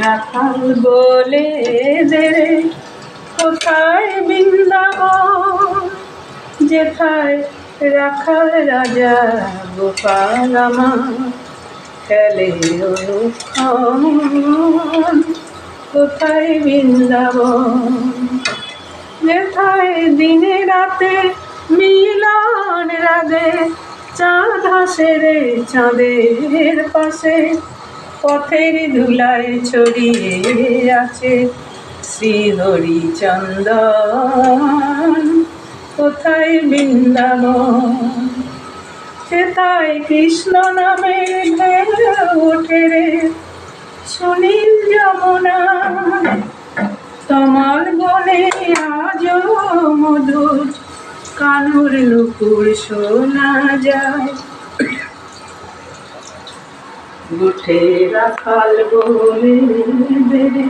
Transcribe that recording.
রাখাল বলে দে রে কোথায় বৃন্দাবন, যেথায় রাখাল রাজা গোপাল আমার খেলে অনুক্ষণ। কোথায় বৃন্দাবন, যেথায় দিনে রাতে মিলন রাধে, চাঁদ হাসে রে চাঁদের পাশে, পথের ধুলায় ছড়িয়ে আছে শ্রীহরি চন্দন। কোথায় বৃন্দাবন, সেথায় কৃষ্ণ নামে ঢেউ ওঠে রে সুনীল যমুনা, তমাল বনে আজও মধুর কানুর নুপুর শোনা যায়। উঠে রাখাল বলে দে রে।